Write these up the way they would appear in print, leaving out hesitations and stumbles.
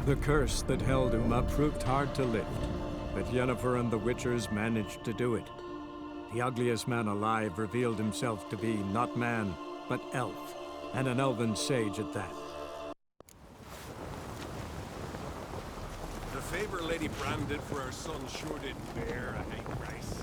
The curse that held Uma proved hard to lift, but Yennefer and the Witchers managed to do it. The ugliest man alive revealed himself to be not man, but elf, and an elven sage at that. The favor Lady Brand did for her son sure did bear a high price.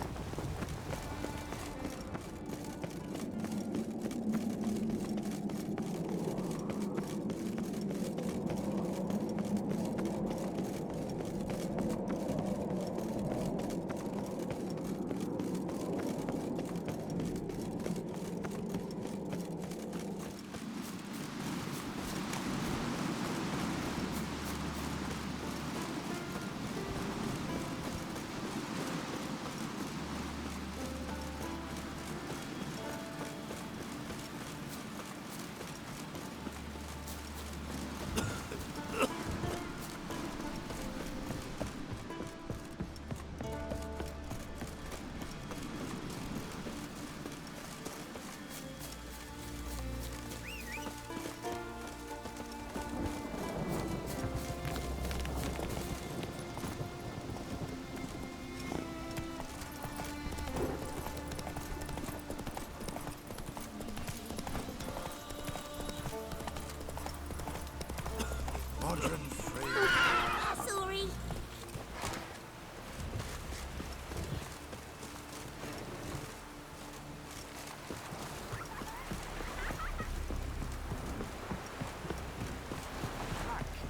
Sorry.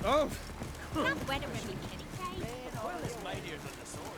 Oh! Not weather with you, Kitty. Oil is mightier than the sword.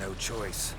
no choice.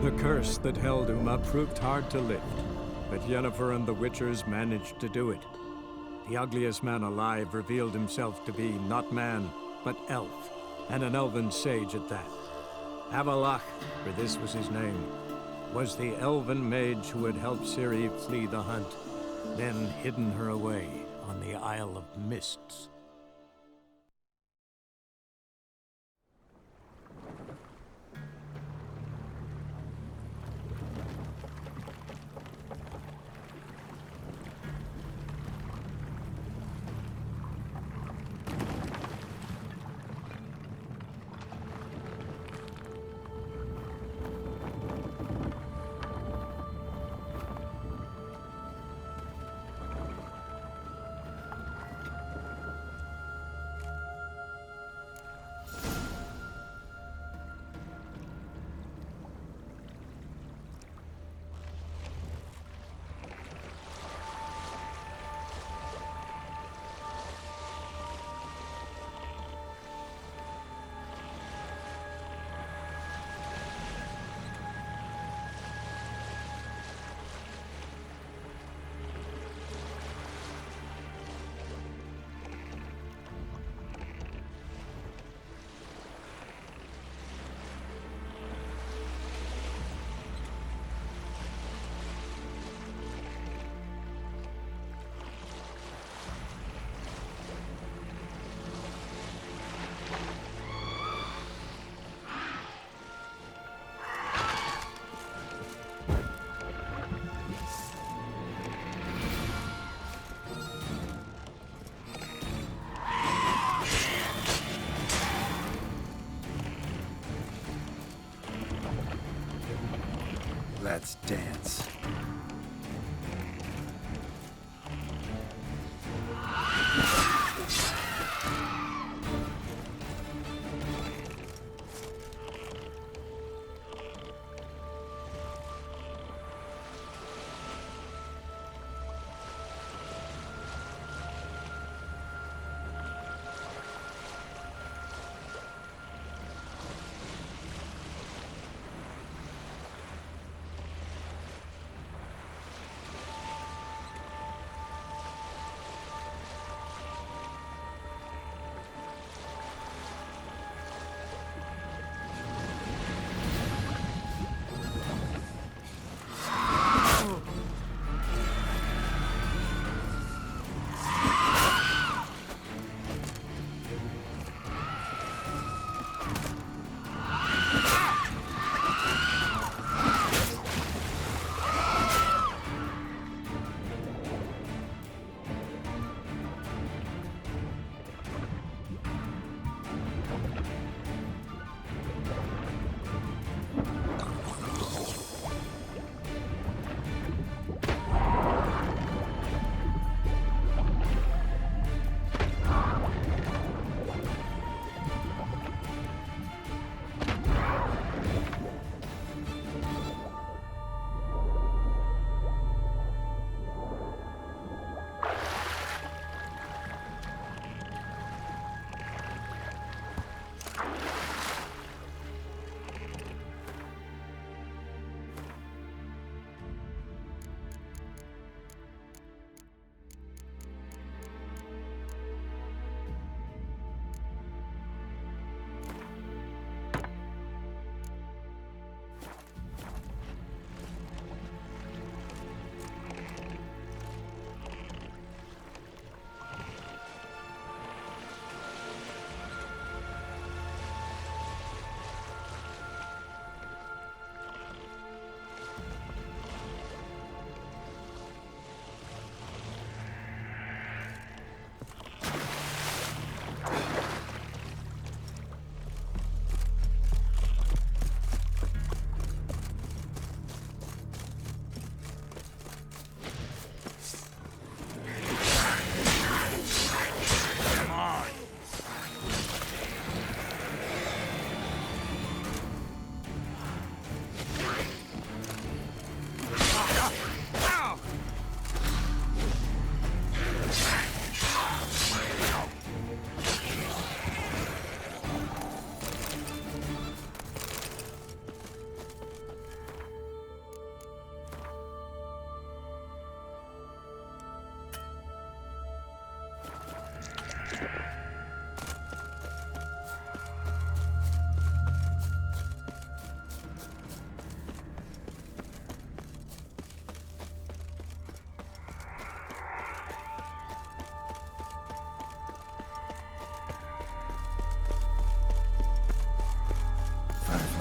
The curse that held Uma proved hard to lift, but Yennefer and the Witchers managed to do it. The ugliest man alive revealed himself to be not man, but elf, and an elven sage at that. Avallac'h, for this was his name, was the elven mage who had helped Ciri flee the hunt, then hidden her away on the Isle of Mists. Let's dance.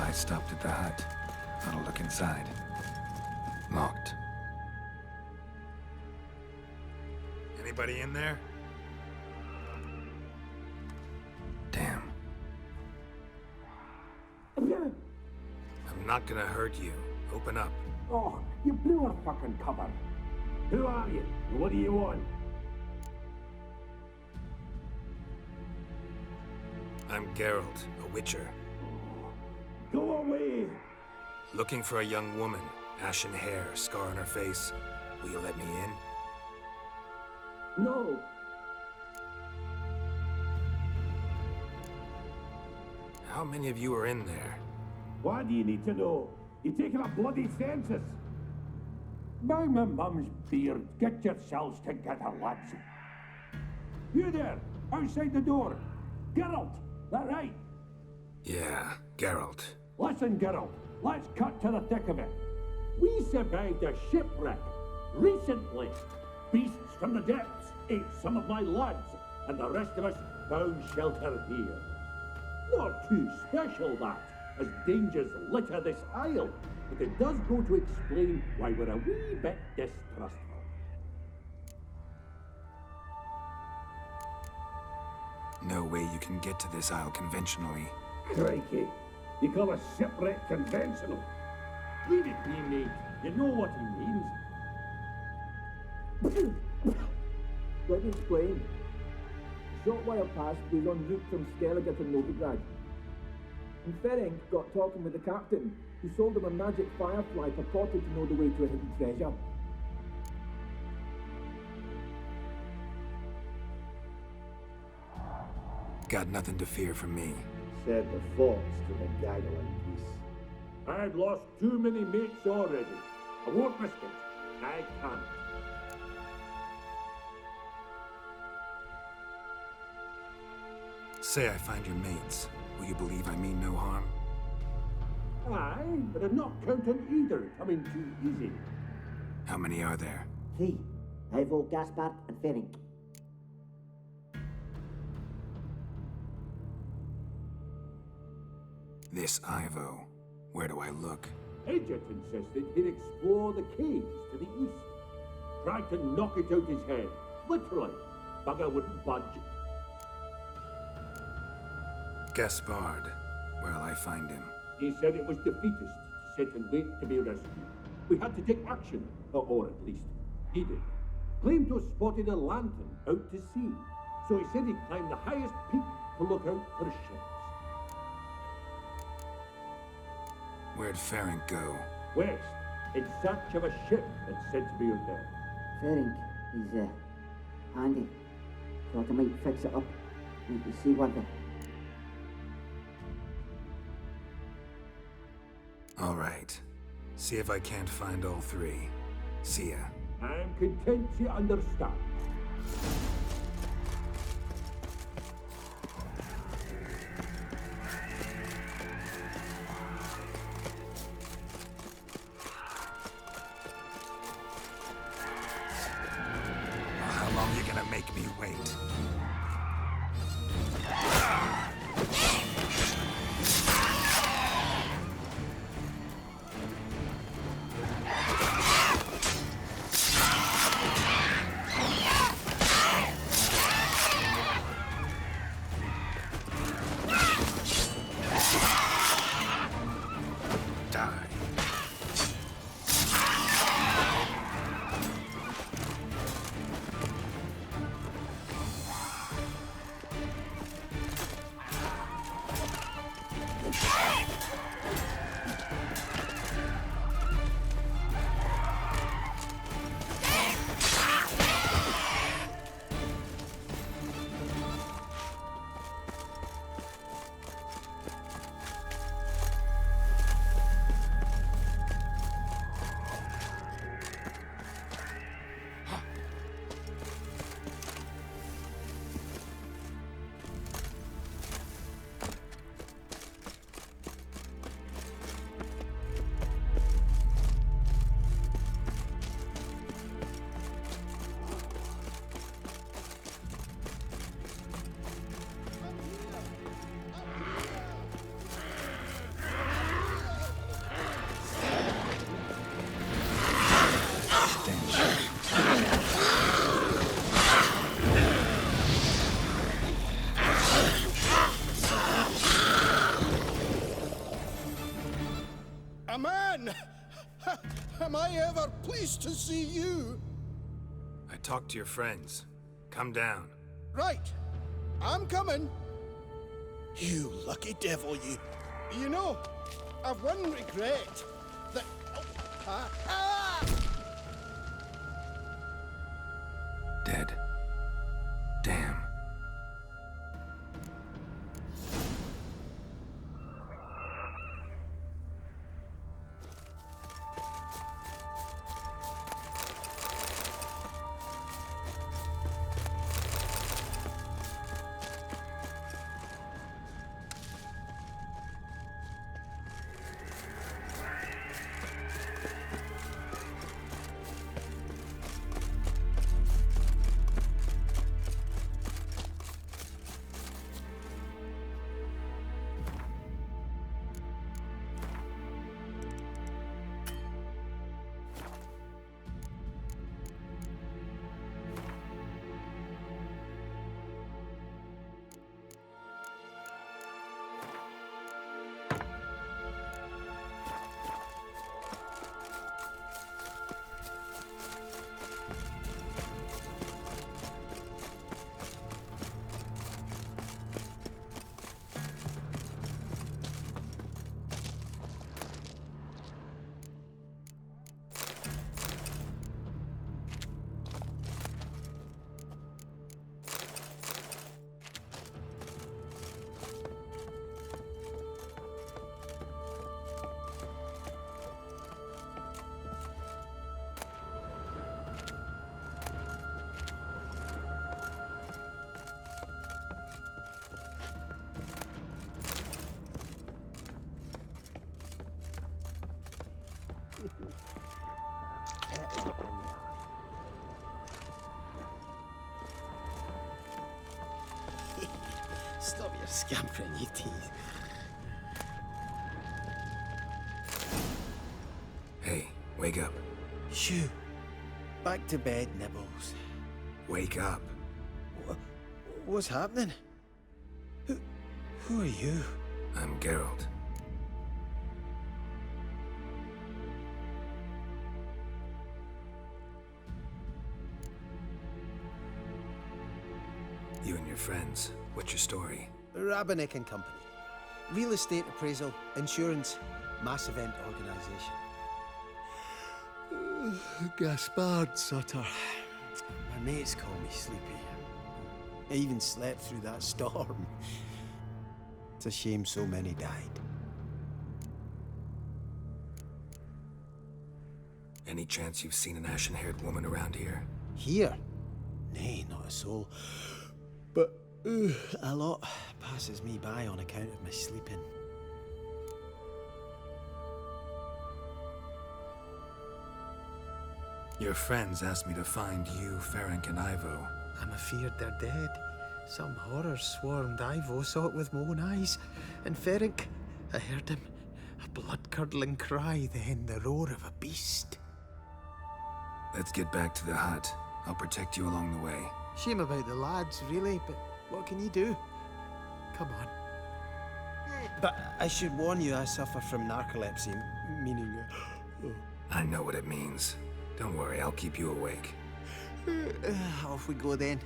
I stopped at the hut. Had a look inside. Locked. Anybody in there? Damn. I'm not gonna hurt you. Open up. Oh, you blew our fucking cover. Who are you? What do you want? I'm Geralt, a witcher. Go away! Looking for a young woman. Ashen hair, scar on her face. Will you let me in? No! How many of you are in there? Why do you need to know? You taking a bloody census? By my mum's beard, get yourselves together, lads. You there, outside the door. Geralt, that right? Yeah, Geralt. Listen, Geralt, let's cut to the thick of it. We survived a shipwreck recently. Beasts from the depths ate some of my lads, and the rest of us found shelter here. Not too special, that, as dangers litter this isle, but it does go to explain why we're a wee bit distrustful. No way you can get to this isle conventionally. Crikey, you call a shipwreck conventional? Leave it be, mate. You know what he means. Let me explain. A short while past, we were en route from Skellige to Novigrad. And Ferenc got talking with the captain, who sold him a magic firefly purported to know the way to a hidden treasure. Got nothing to fear from me. Said the fox to the gaggle in peace. I've lost too many mates already. I won't risk it. I can't. Say I find your mates. Will you believe I mean no harm? Aye, but I'm not counting either coming too easy. How many are there? 3. Ivo, Gaspard, and Ferenc. This Ivo. Where do I look? Edget insisted he'd explore the caves to the east. Tried to knock it out his head. Literally. Bugger wouldn't budge. Gaspard. Where'll I find him? He said it was defeatist to sit and wait to be rescued. We had to take action, or at least he did. Claimed to have spotted a lantern out to sea, so he said he'd climb the highest peak to look out for ships. Where'd Ferenc go? West, in search of a ship that's said to be out there. Ferenc, he's, handy. Thought I might fix it up. Make the sea weather. All right. See if I can't find all 3. See ya. I'm content to understand. How long you gonna make me wait? Man! Am I ever pleased to see you? I talked to your friends. Come down. Right. I'm coming. You lucky devil, you. You know, I've one regret. That... Dead. Damn. Stop your scampering, you teeth. Hey, wake up. Shoo. Back to bed, Nibbles. Wake up. What's happening? Who are you? I'm Geralt. You and your friends, what's your story? Rabenik and Company. Real estate appraisal, insurance, mass event organisation. Gaspard Sutter. My mates call me Sleepy. I even slept through that storm. It's a shame so many died. Any chance you've seen an ashen-haired woman around here? Here? Nay, not a soul. But a lot passes me by on account of my sleeping. Your friends asked me to find you, Ferenc, and Ivo. I'm afeard they're dead. Some horrors swarmed Ivo, saw it with my own eyes. And Ferenc, I heard him. A blood-curdling cry, then the roar of a beast. Let's get back to the hut. I'll protect you along the way. Shame about the lads, really, but what can you do? Come on. But I should warn you, I suffer from narcolepsy, meaning... I know what it means. Don't worry, I'll keep you awake. Off we go then.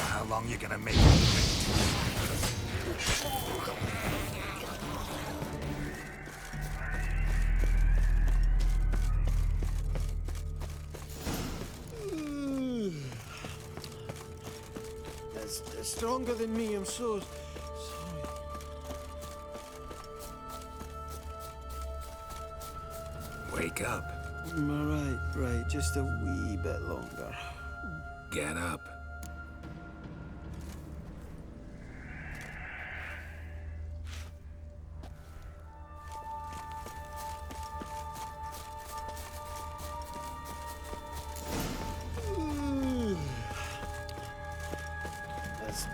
How long you gonna make me wait? That's stronger than me, I'm so sorry. Wake up. Right, just a wee bit longer. Get up.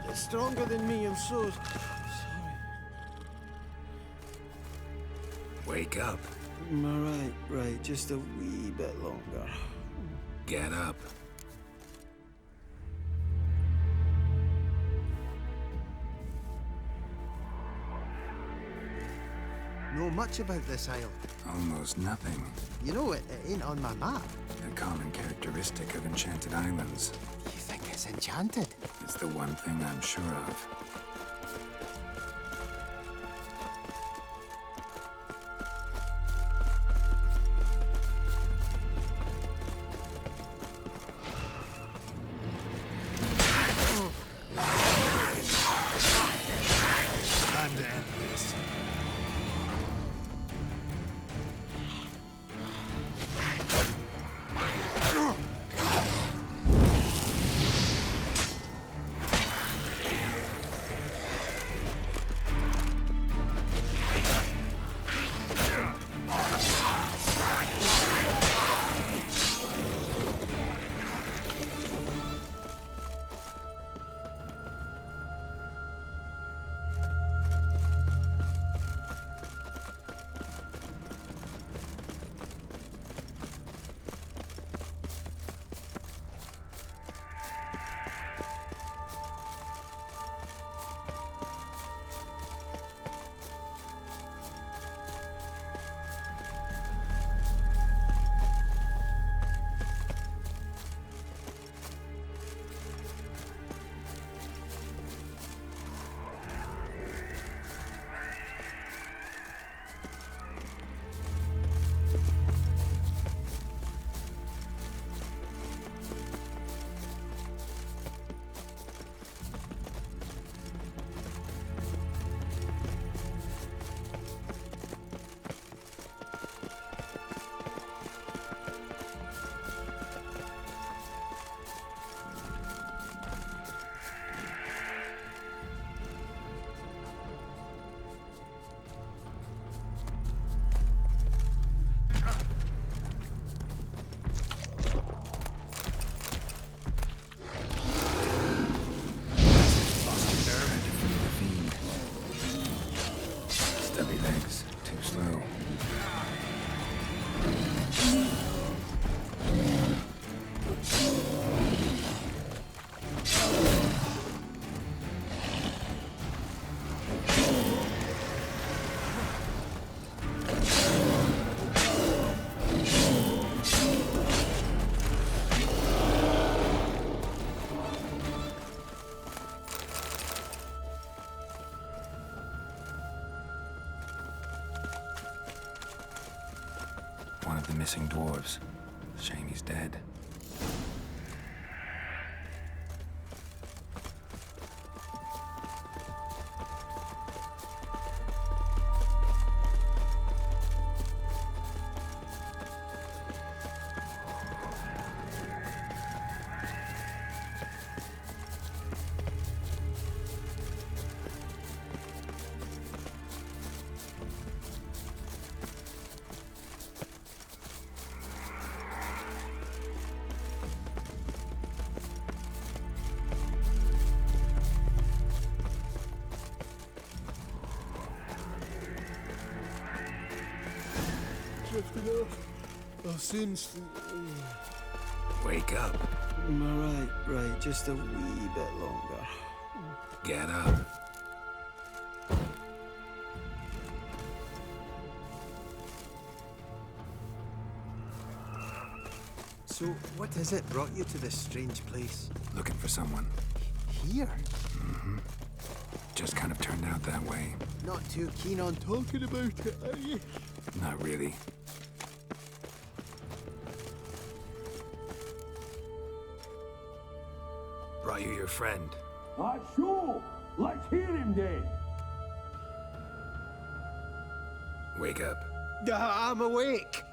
That's stronger than me, I'm so sorry. Wake up. Right, just a wee bit longer. Get up. Know much about this isle. Almost nothing. You know, it ain't on my map. A common characteristic of enchanted islands. You think it's enchanted? It's the one thing I'm sure of. Time to end this. One of the missing dwarves. Shame he's dead. I'll soon. Wake up. Right, just a wee bit longer. Get up. So, what is it brought you to this strange place? Looking for someone. Here? Just kind of turned out that way. Not too keen on talking about it, are you? Not really. Brought you your friend. Sure. Let's hear him then. Wake up. I'm awake.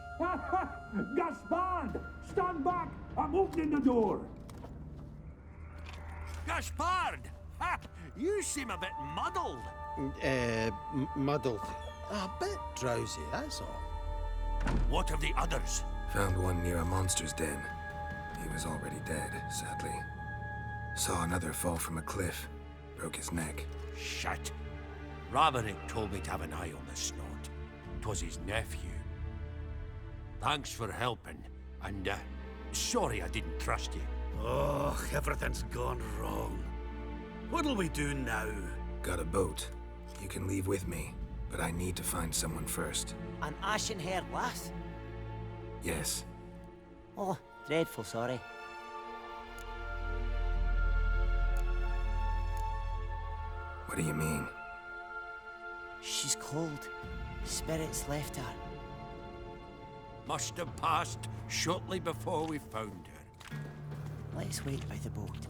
Gaspard! Stand back! I'm opening the door. Gaspard! Ha! You seem a bit muddled. Muddled. A bit drowsy, that's all. What of the others? Found one near a monster's den. He was already dead, sadly. Saw another fall from a cliff. Broke his neck. Shit. Raverick told me to have an eye on the snot. 'Twas his nephew. Thanks for helping, and sorry I didn't trust you. Oh, everything's gone wrong. What'll we do now? Got a boat. You can leave with me, but I need to find someone first. An ashen-haired lass? Yes. Oh, dreadful sorry. What do you mean? She's cold. Spirits left her. Must have passed shortly before we found her. Let's wait by the boat.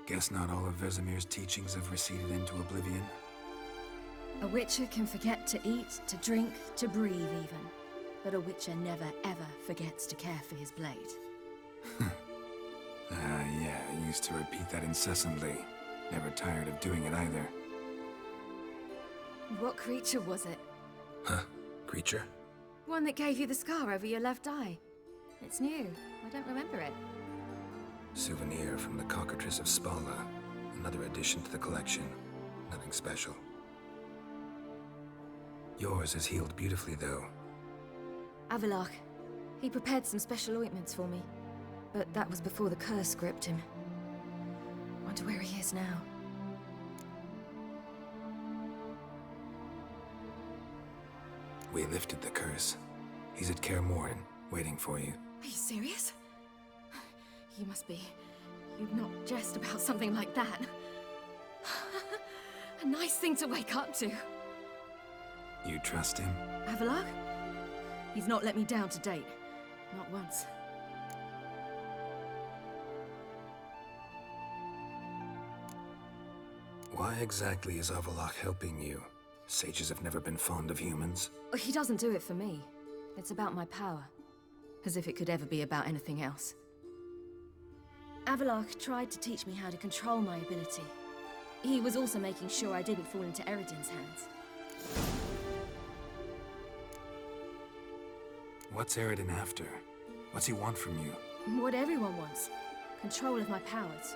Guess not all of Vesemir's teachings have receded into oblivion. A witcher can forget to eat, to drink, to breathe even. But a witcher never ever forgets to care for his blade. Yeah, I used to repeat that incessantly. Never tired of doing it either. What creature was it? Huh? Creature? One that gave you the scar over your left eye. It's new. I don't remember it. Souvenir from the Cockatrice of Spala. Another addition to the collection. Nothing special. Yours is healed beautifully, though. Avallac'h. He prepared some special ointments for me. But that was before the curse gripped him. Wonder where he is now. We lifted the curse. He's at Kaer Morhen, waiting for you. Are you serious? You must be. You'd not jest about something like that. A nice thing to wake up to. You trust him? Avallac'h? He's not let me down to date. Not once. Why exactly is Avallac'h helping you? Sages have never been fond of humans. He doesn't do it for me. It's about my power. As if it could ever be about anything else. Avallac'h tried to teach me how to control my ability. He was also making sure I didn't fall into Eredin's hands. What's Eredin after? What's he want from you? What everyone wants. Control of my powers.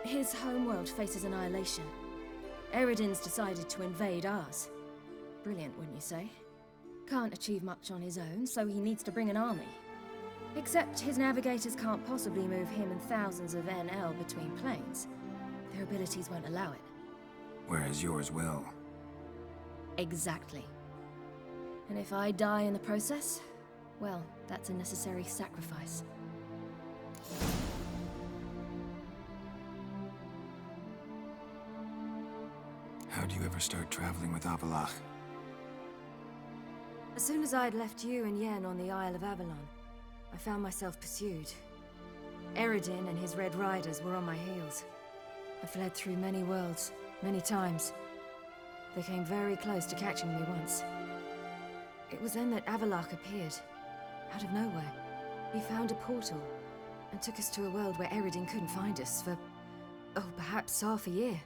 His homeworld faces annihilation. Eredin's decided to invade ours. Brilliant, wouldn't you say? Can't achieve much on his own, so he needs to bring an army. Except his navigators can't possibly move him and thousands of NL between planes. Their abilities won't allow it. Whereas yours will. Exactly. And if I die in the process, well, that's a necessary sacrifice. How'd you ever start traveling with Avallac'h? As soon as I'd left you and Yen on the Isle of Avalon, I found myself pursued. Eredin and his Red Riders were on my heels. I fled through many worlds, many times. They came very close to catching me once. It was then that Avallac'h appeared, out of nowhere. He found a portal, and took us to a world where Eredin couldn't find us for, oh, perhaps half a year.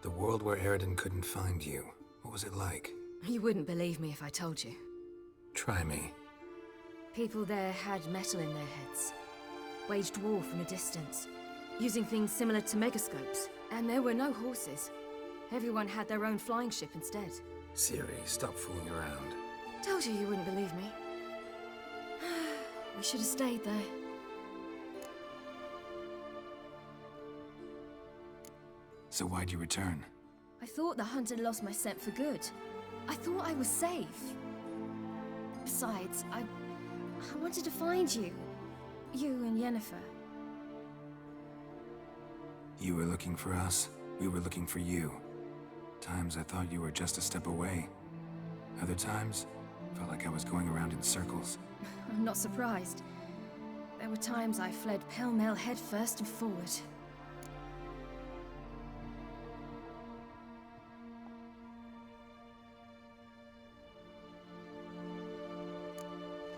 The world where Eredin couldn't find you. What was it like? You wouldn't believe me if I told you. Try me. People there had metal in their heads. Waged war from a distance, using things similar to megascopes. And there were no horses. Everyone had their own flying ship instead. Ciri, stop fooling around. Told you you wouldn't believe me. We should have stayed there. So why'd you return? I thought the hunt had lost my scent for good. I thought I was safe. Besides, I wanted to find you. You and Yennefer. You were looking for us. We were looking for you. Times I thought you were just a step away. Other times, felt like I was going around in circles. I'm not surprised. There were times I fled pell-mell headfirst and forward.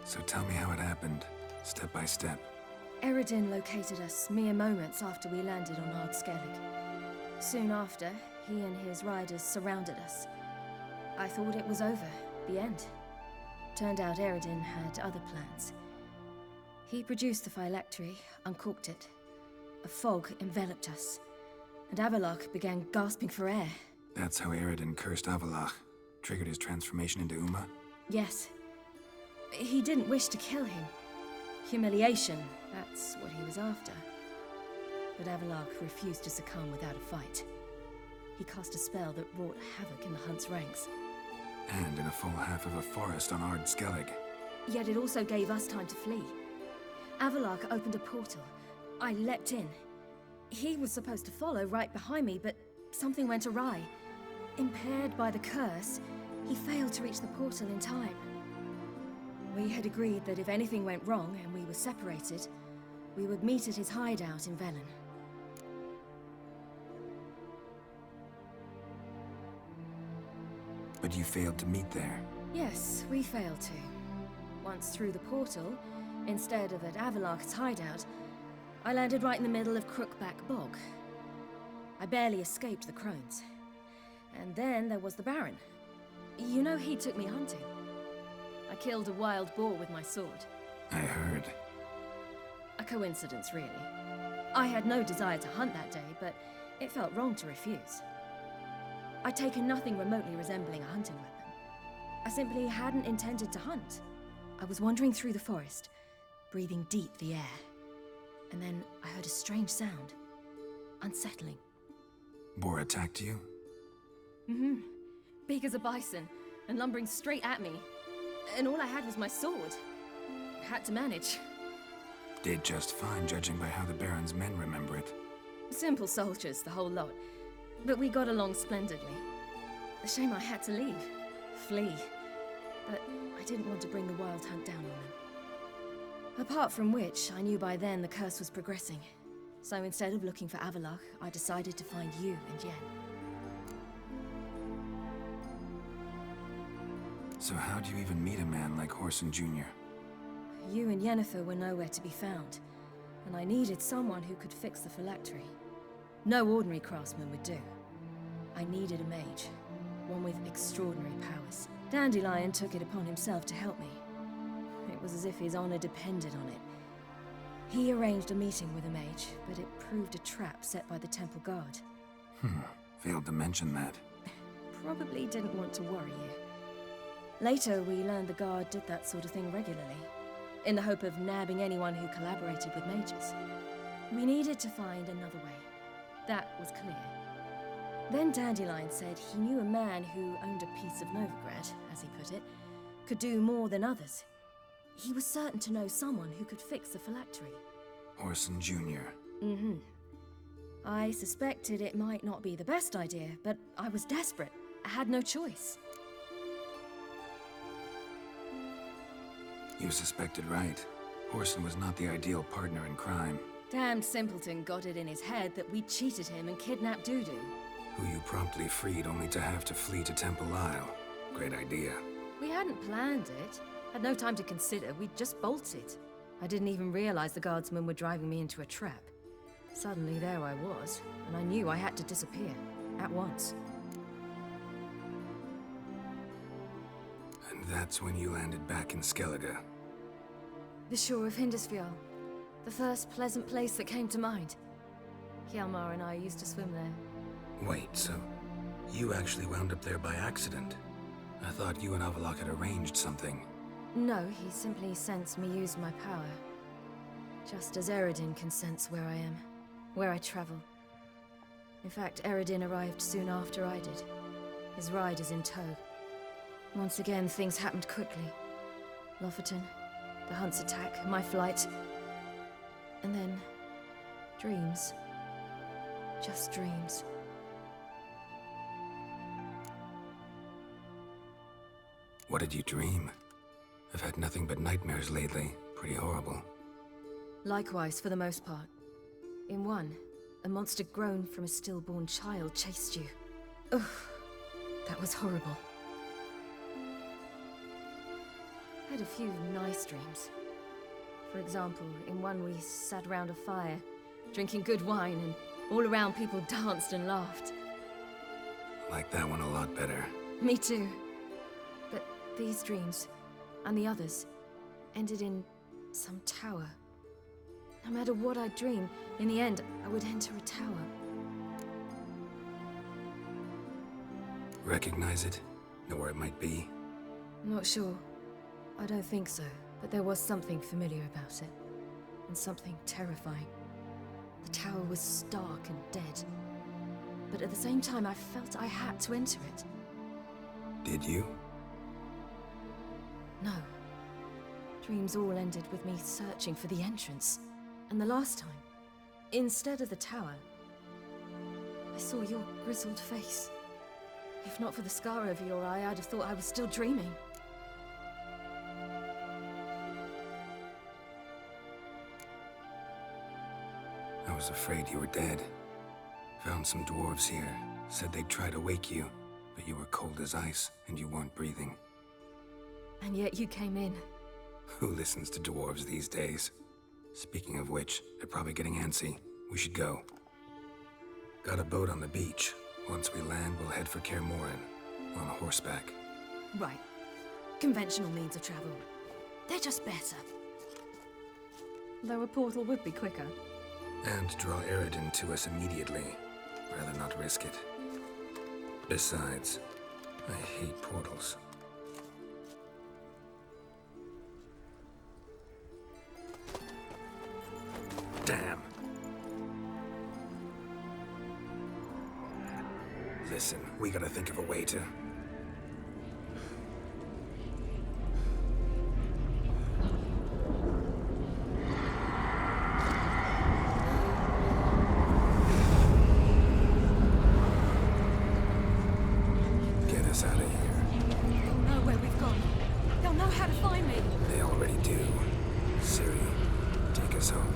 So tell me how it happened, step by step. Eredin located us mere moments after we landed on Ard Skellig. Soon after, he and his riders surrounded us. I thought it was over, the end. Turned out Eredin had other plans. He produced the phylactery, uncorked it. A fog enveloped us, and Avallac'h began gasping for air. That's how Eredin cursed Avallac'h, triggered his transformation into Uma? Yes. He didn't wish to kill him. Humiliation, that's what he was after. But Avallac'h refused to succumb without a fight. He cast a spell that wrought havoc in the Hunt's ranks. And in a full half of a forest on Ard Skellig. Yet it also gave us time to flee. Avallac'h opened a portal. I leapt in. He was supposed to follow right behind me, but something went awry. Impaired by the curse, he failed to reach the portal in time. We had agreed that if anything went wrong and we were separated, We would meet at his hideout in Velen. But you failed to meet there. Yes, we failed to. Once through the portal, instead of at Avalok's hideout, I landed right in the middle of Crookback Bog. I barely escaped the crones. And then there was the Baron. You know, he took me hunting. I killed a wild boar with my sword. I heard. A coincidence, really. I had no desire to hunt that day, but it felt wrong to refuse. I'd taken nothing remotely resembling a hunting weapon. I simply hadn't intended to hunt. I was wandering through the forest, breathing deep the air. And then I heard a strange sound. Unsettling. Boar attacked you? Mm-hmm. Big as a bison, and lumbering straight at me. And all I had was my sword. I had to manage. Did just fine, judging by how the Baron's men remember it. Simple soldiers, the whole lot. But we got along splendidly. A shame I had to leave. Flee. But I didn't want to bring the wild hunt down on them. Apart from which, I knew by then the curse was progressing. So instead of looking for Avalok, I decided to find you and Yen. So how'd you even meet a man like Whoreson Jr.? You and Yennefer were nowhere to be found, and I needed someone who could fix the phylactery. No ordinary craftsman would do. I needed a mage, one with extraordinary powers. Dandelion took it upon himself to help me. It was as if his honor depended on it. He arranged a meeting with a mage, but it proved a trap set by the temple guard. Failed to mention that. Probably didn't want to worry you. Later, we learned the guard did that sort of thing regularly, in the hope of nabbing anyone who collaborated with mages. We needed to find another way. That was clear. Then Dandelion said he knew a man who owned a piece of Novigrad, as he put it, could do more than others. He was certain to know someone who could fix the phylactery. Whoreson Jr. Mm-hmm. I suspected it might not be the best idea, but I was desperate. I had no choice. You suspected right. Whoreson was not the ideal partner in crime. Damned simpleton got it in his head that we cheated him and kidnapped Dudu. Who you promptly freed only to have to flee to Temple Isle. Great idea. We hadn't planned it. Had no time to consider. We just bolted. I didn't even realize the guardsmen were driving me into a trap. Suddenly there I was, and I knew I had to disappear. At once. And that's when you landed back in Skellige. The shore of Hindisfjall. The first pleasant place that came to mind. Hjalmar and I used to swim there. Wait, so you actually wound up there by accident? I thought you and Avalok had arranged something. No, he simply sensed me use my power. Just as Eredin can sense where I am, where I travel. In fact, Eredin arrived soon after I did. His riders in tow. Once again, things happened quickly. Lofoten, the hunt's attack, my flight. And then, dreams. Just dreams. What did you dream? I've had nothing but nightmares lately. Pretty horrible. Likewise, for the most part. In one, a monster grown from a stillborn child chased you. Ugh, that was horrible. I had a few nice dreams. For example, in one we sat around a fire, drinking good wine, and all around people danced and laughed. Like that one a lot better. Me too. But these dreams, and the others, ended in some tower. No matter what I dream, in the end, I would enter a tower. Recognize it? Know where it might be? Not sure. I don't think so, but there was something familiar about it. And something terrifying. The tower was stark and dead. But at the same time, I felt I had to enter it. Did you? No. Dreams all ended with me searching for the entrance. And the last time, instead of the tower, I saw your grizzled face. If not for the scar over your eye, I'd have thought I was still dreaming. was afraid you were dead. Found some dwarves here. Said they'd try to wake you, but you were cold as ice, and you weren't breathing. And yet you came in. Who listens to dwarves these days? Speaking of which, they're probably getting antsy. We should go. Got a boat on the beach. Once we land, we'll head for Kaer Morhen. On horseback. Right. Conventional means of travel. They're just better. Though a portal would be quicker. And draw Eredin to us immediately. Rather not risk it. Besides, I hate portals. Damn. Listen, we gotta think of a way to... get us out of here. They'll know where we've gone. They'll know how to find me. They already do. Ciri, take us home.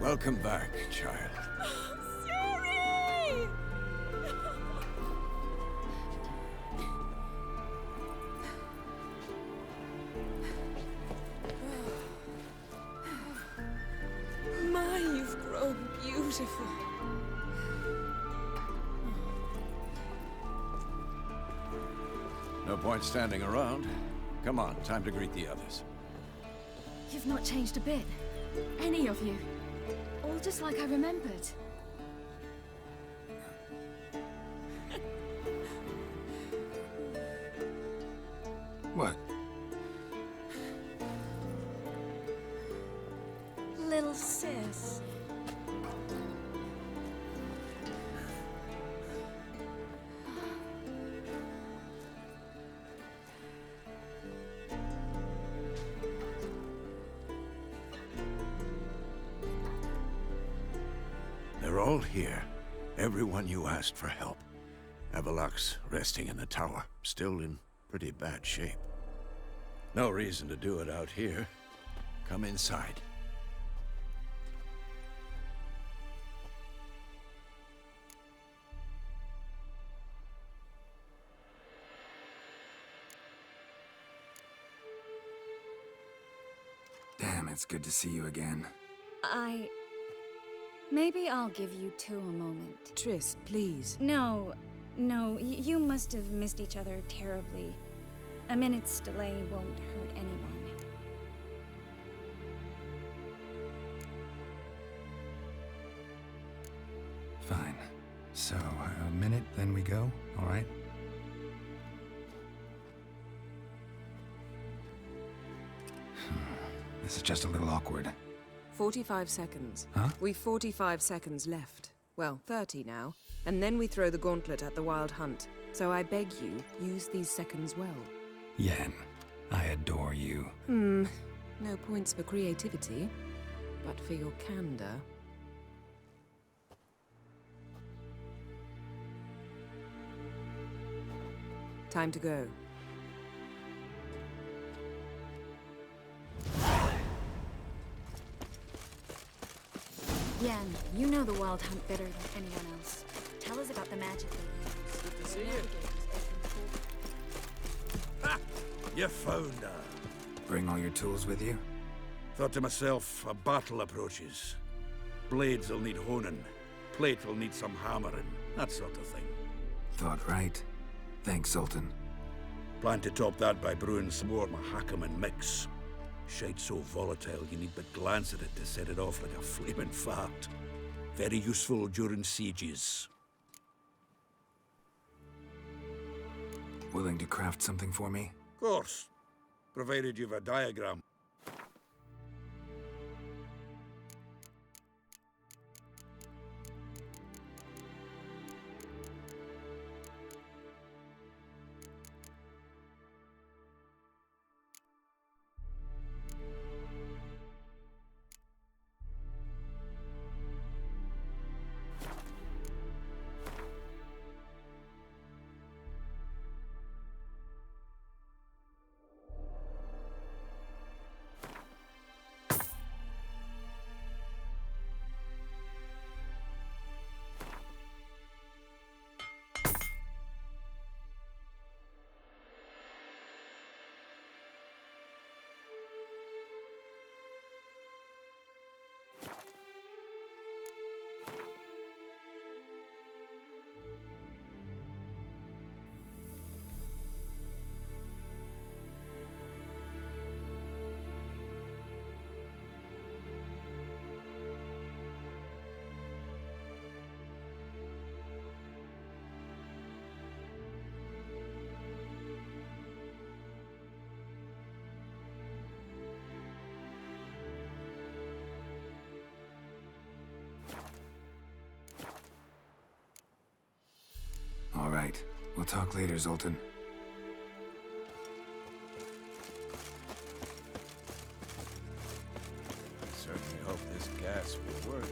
Welcome back, child. Ciri! My, you've grown beautiful. No point standing around. Come on, time to greet the others. You've not changed a bit. Any of you. All just like I remembered. What? Little sis. They're all here. Everyone you asked for help. Avallac'h's resting in the tower, still in pretty bad shape. No reason to do it out here. Come inside. Damn, it's good to see you again. Maybe I'll give you two a moment. Triss, please. No, you must have missed each other terribly. A minute's delay won't hurt anyone. Fine. So, a minute, then we go, all right? This is just a little awkward. 45 seconds. Huh? We've 45 seconds left. Well, 30 now. And then we throw the gauntlet at the Wild Hunt. So I beg you, use these seconds well. Yen, I adore you. No points for creativity, but for your candor. Time to go. Yen, you know the Wild Hunt better than anyone else. Tell us about the magic they use. Good to see you. Ha! You found her. Bring all your tools with you? Thought to myself, a battle approaches. Blades will need honing. Plate will need some hammering. That sort of thing. Thought right. Thanks, Sultan. Plan to top that by brewing some more Mahakaman mix. Shite so volatile you need but glance at it to set it off like a flaming fart. Very useful during sieges. Willing to craft something for me? Of course. Provided you've a diagram. All right. We'll talk later, Zoltan. I certainly hope this gas will work.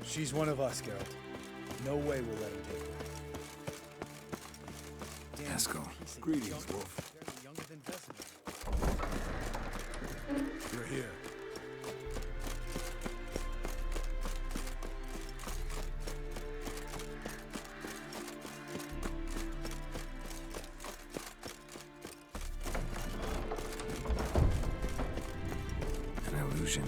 She's one of us, Geralt. No way we'll let him take her. Eskel. Greetings, Wolf. You're here. An illusion.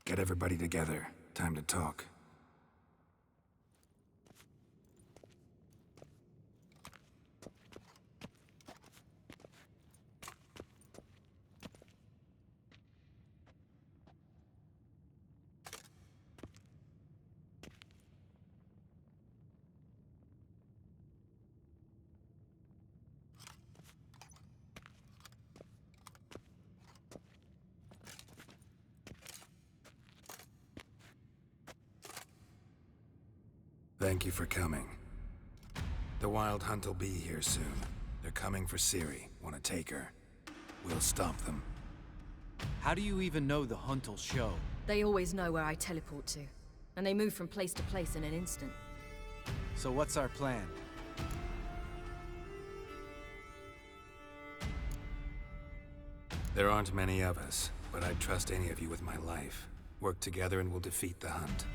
Get everybody together. Time to talk. Thank you for coming. The Wild Hunt will be here soon. They're coming for Ciri. Want to take her? We'll stop them. How do you even know the Hunt will show? They always know where I teleport to. And they move from place to place in an instant. So what's our plan? There aren't many of us, but I'd trust any of you with my life. Work together and we'll defeat the Hunt.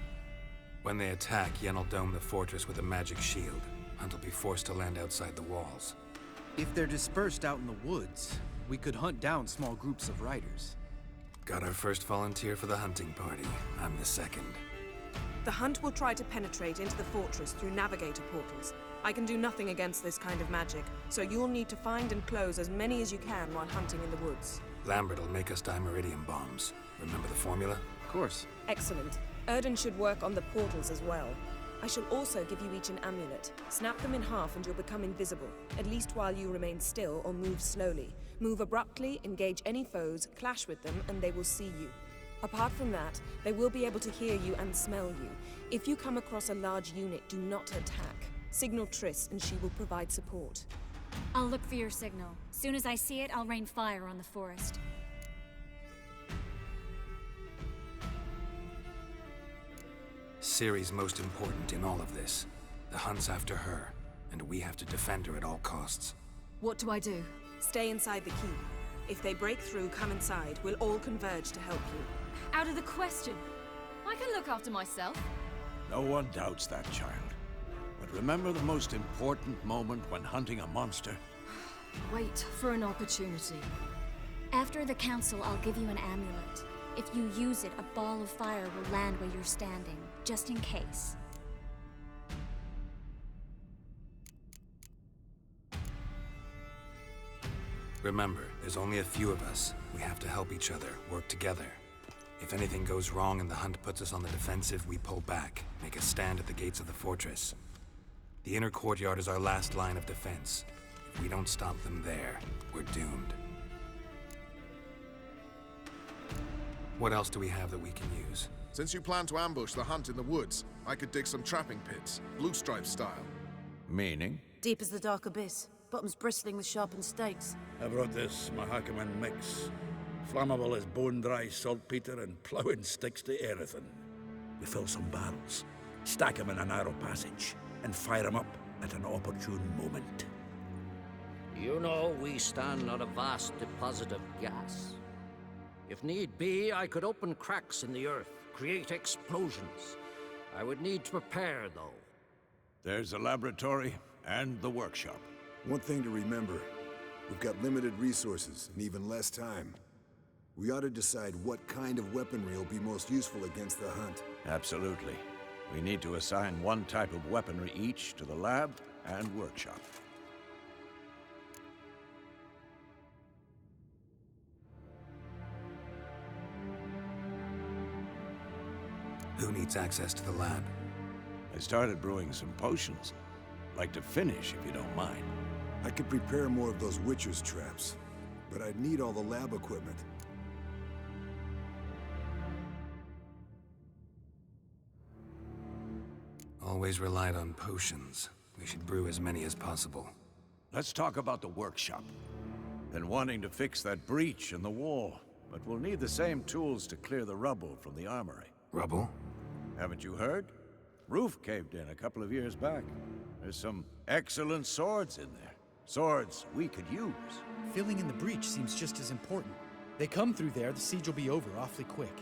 When they attack, Yen will dome the fortress with a magic shield. Hunt will be forced to land outside the walls. If they're dispersed out in the woods, we could hunt down small groups of riders. Got our first volunteer for the hunting party. I'm the second. The Hunt will try to penetrate into the fortress through navigator portals. I can do nothing against this kind of magic, so you'll need to find and close as many as you can while hunting in the woods. Lambert will make us dimeridium bombs. Remember the formula? Of course. Excellent. Erden should work on the portals as well. I shall also give you each an amulet. Snap them in half and you'll become invisible, at least while you remain still or move slowly. Move abruptly, engage any foes, clash with them, and they will see you. Apart from that, they will be able to hear you and smell you. If you come across a large unit, do not attack. Signal Triss, and she will provide support. I'll look for your signal. Soon as I see it, I'll rain fire on the forest. Ciri's most important in all of this. The hunt's after her, and we have to defend her at all costs. What do I do? Stay inside the keep. If they break through, come inside. We'll all converge to help you. Out of the question. I can look after myself. No one doubts that, child. But remember the most important moment when hunting a monster? Wait for an opportunity. After the council, I'll give you an amulet. If you use it, a ball of fire will land where you're standing, just in case. Remember, there's only a few of us. We have to help each other, work together. If anything goes wrong and the hunt puts us on the defensive, we pull back, make a stand at the gates of the fortress. The inner courtyard is our last line of defense. If we don't stop them there, we're doomed. What else do we have that we can use? Since you plan to ambush the hunt in the woods, I could dig some trapping pits, Blue Stripe style. Meaning? Deep as the dark abyss, bottoms bristling with sharpened stakes. I brought this Mahakaman mix. Flammable as bone-dry saltpeter and ploughing sticks to anything. We fill some barrels, stack them in a narrow passage, and fire them up at an opportune moment. You know, we stand on a vast deposit of gas. If need be, I could open cracks in the earth, create explosions. I would need to prepare, though. There's the laboratory and the workshop. One thing to remember, we've got limited resources and even less time. We ought to decide what kind of weaponry will be most useful against the hunt. Absolutely. We need to assign one type of weaponry each to the lab and workshop. Who needs access to the lab? I started brewing some potions. Like to finish, if you don't mind. I could prepare more of those Witcher's traps, but I'd need all the lab equipment. Always relied on potions. We should brew as many as possible. Let's talk about the workshop. Been wanting to fix that breach in the wall, but we'll need the same tools to clear the rubble from the armory. Rubble? Haven't you heard? Roof caved in a couple of years back. There's some excellent swords in there. Swords we could use. Filling in the breach seems just as important. They come through there, the siege will be over awfully quick.